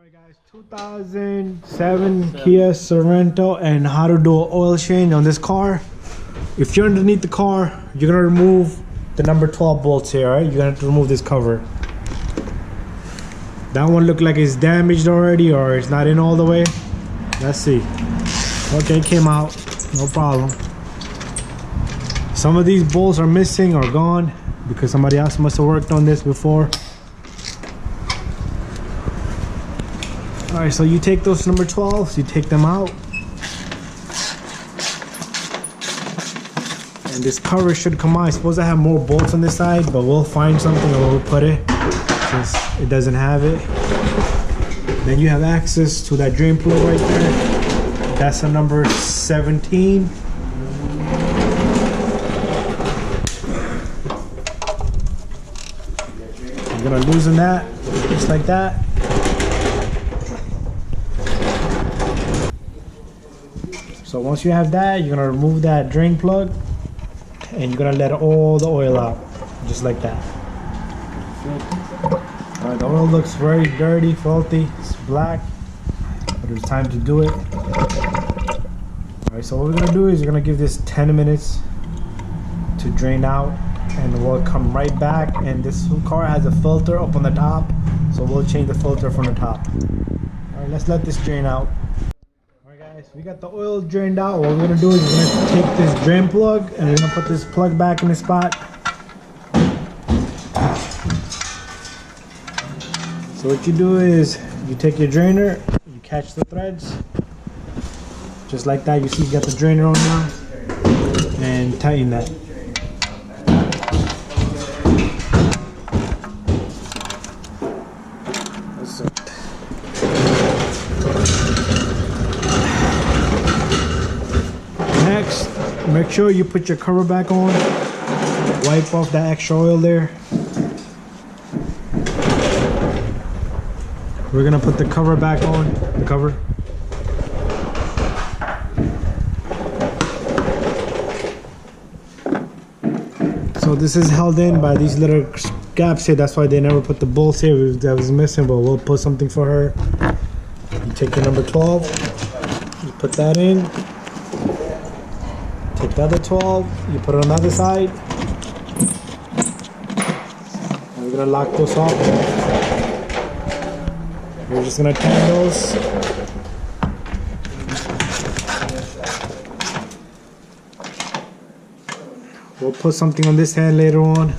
Alright guys, 2007 Kia Sorento and how to do an oil change on this car. If you're underneath the car, you're gonna remove the number 12 bolts here, alright? You're gonna have to remove this cover. That one looked like it's damaged already or it's not in all the way. Let's see. Okay, it came out, no problem. Some of these bolts are missing or gone because somebody else must have worked on this before. Alright, so you take those number 12s, you take them out. And this cover should come out. It's supposed to have more bolts on this side, but we'll find something where we'll put it since it doesn't have it. Then you have access to that drain plug right there. That's a number 17. I'm gonna loosen that, just like that. So once you have that, you're gonna remove that drain plug and you're gonna let all the oil out, just like that. Alright, the oil looks very dirty, filthy, it's black, but it's time to do it. Alright, so what we're gonna do is we're gonna give this 10 minutes to drain out and we'll come right back. And this car has a filter up on the top, so we'll change the filter from the top. Alright, let's let this drain out. Guys, we got the oil drained out. What we're gonna do is we're gonna take this drain plug and we're gonna put this plug back in the spot. So what you do is you take your drainer, you catch the threads, just like that. You see you got the drainer on now, and tighten that. Next, make sure you put your cover back on. Wipe off that extra oil there. We're gonna put the cover back on, the cover. So this is held in by these little gaps here. That's why they never put the bolts here. That was missing, but we'll put something for her. You take your number 12, you put that in. Take the other 12, you put it on the other side. And we're gonna lock those off. We're just gonna tighten those. We'll put something on this hand later on.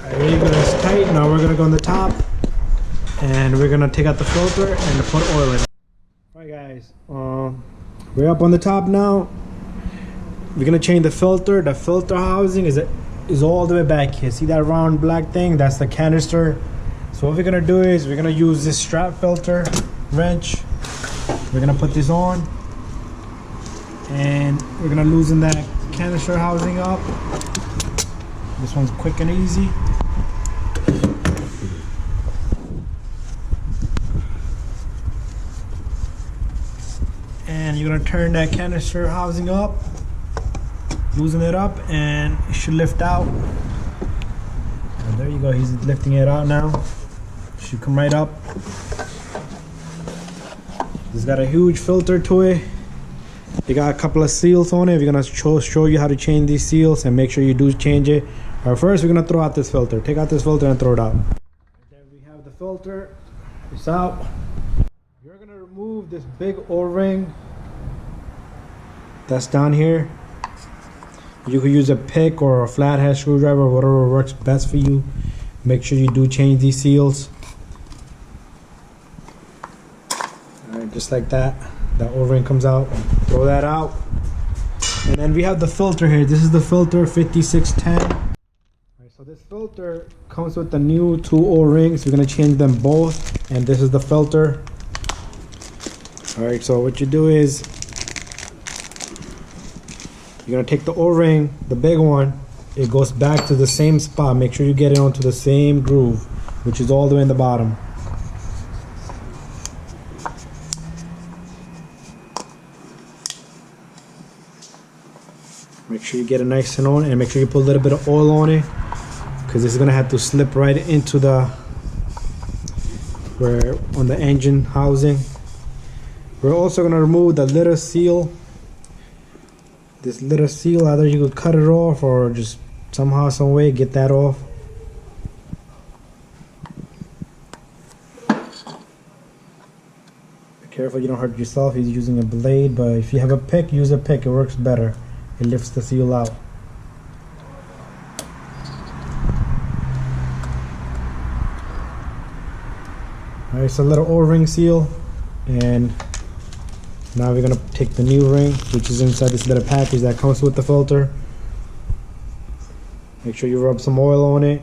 There you go, it's tight. Now we're gonna go on the top. And we're gonna take out the filter and put oil in it. Alright guys, we're up on the top now. We're gonna change the filter. The filter housing is all the way back here. See that round black thing? That's the canister. So what we're gonna do is we're gonna use this strap filter wrench. We're gonna put this on and we're gonna loosen that canister housing up. This one's quick and easy. And you're gonna turn that canister housing up, loosen it up, and it should lift out. And there you go, he's lifting it out now. Should come right up. It's got a huge filter to it. They got a couple of seals on it. We're gonna show you how to change these seals and make sure you do change it. But first, we're gonna throw out this filter. Take out this filter and throw it out. There we have the filter. It's out. You're gonna remove this big O-ring that's down here. You could use a pick or a flathead screwdriver, whatever works best for you. Make sure you do change these seals. Alright, just like that. That O-ring comes out. Throw that out. And then we have the filter here. This is the filter 5610. Alright, so this filter comes with the new 2 O-rings. We're gonna change them both. And this is the filter. Alright, so what you do is you're gonna take the O-ring, the big one, it goes back to the same spot. Make sure you get it onto the same groove, which is all the way in the bottom. Make sure you get it nice and on, and make sure you put a little bit of oil on it, because it's gonna have to slip right into the where on the engine housing. We're also gonna remove the litter seal. This litter seal, either you could cut it off or just somehow, some way get that off. Be careful you don't hurt yourself. He's using a blade, but if you have a pick, use a pick. It works better. It lifts the seal out. Alright, it's a little O-ring seal, and now we're gonna take the new ring, which is inside this little package that comes with the filter. Make sure you rub some oil on it.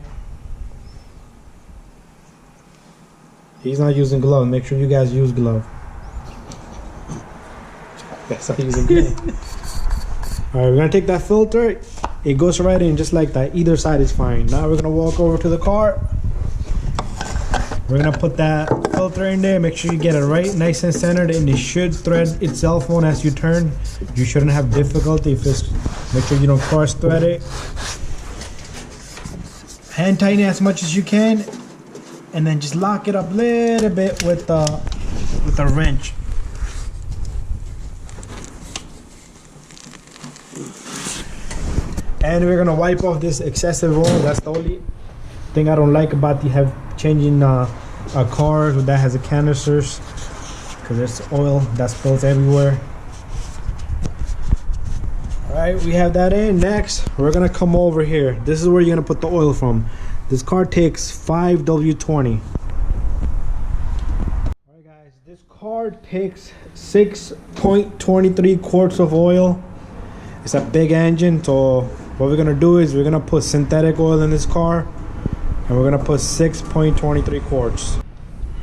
He's not using glove. Make sure you guys use glove. That's not using glove. Alright, we're gonna take that filter. It goes right in just like that. Either side is fine. Now we're gonna walk over to the car. We're gonna put that filter in there. Make sure you get it right nice and centered, and it should thread itself on as you turn. You shouldn't have difficulty if it's, make sure you don't cross thread it. Hand tighten it as much as you can, and then just lock it up a little bit with a wrench. And we're gonna wipe off this excessive oil. That's the only thing I don't like about the changing a car that has a canisters, because there's oil that spills everywhere. Alright, we have that in. Next, we're gonna come over here. This is where you're gonna put the oil from. This car takes 5W20. Alright guys, this car takes 6.23 quarts of oil. It's a big engine, so what we're gonna do is we're gonna put synthetic oil in this car, and we're gonna put 6.23 quarts.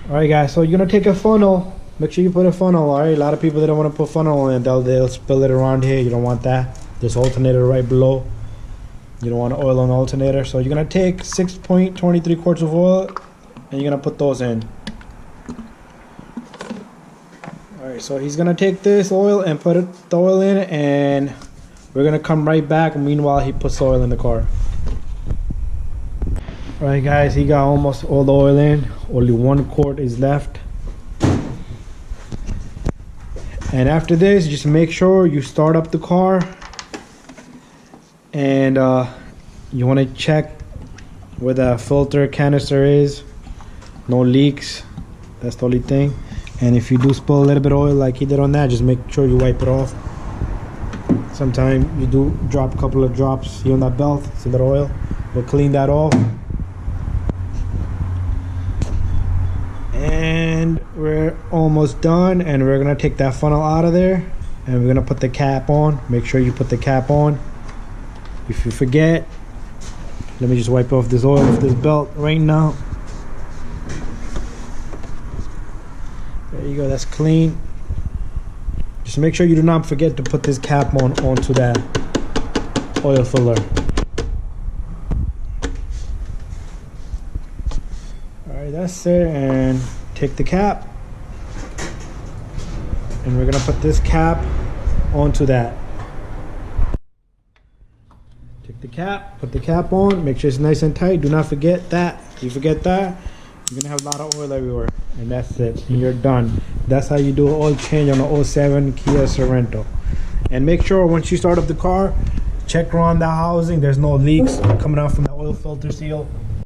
Alright guys, so you're gonna take a funnel. Make sure you put a funnel. Alright, a lot of people, they don't want to put funnel in it. They'll spill it around here. You don't want that. There's alternator right below. You don't want to oil on the alternator. So you're gonna take 6.23 quarts of oil, and you're gonna put those in. Alright, so he's gonna take this oil and put the oil in, and we're gonna come right back. Meanwhile, he puts oil in the car. Alright guys, he got almost all the oil in. Only 1 quart is left. And after this, just make sure you start up the car, and you want to check where the filter canister is. No leaks. That's the only thing. And if you do spill a little bit of oil like he did on that, just make sure you wipe it off. Sometimes you do drop a couple of drops here on that belt. See that oil? We'll clean that off. And we're almost done, and we're gonna take that funnel out of there, and we're gonna put the cap on. Make sure you put the cap on. If you forget, let me just wipe off this oil off this belt right now. There you go, that's clean. Just make sure you do not forget to put this cap on onto that oil filler. Alright, that's it, and take the cap, and we're gonna put this cap onto that. Take the cap, put the cap on, make sure it's nice and tight. Do not forget that. If you forget that, you're gonna have a lot of oil everywhere, and that's it, and you're done. That's how you do an oil change on an 07 Kia Sorento. And make sure once you start up the car, check around the housing, there's no leaks coming out from the oil filter seal.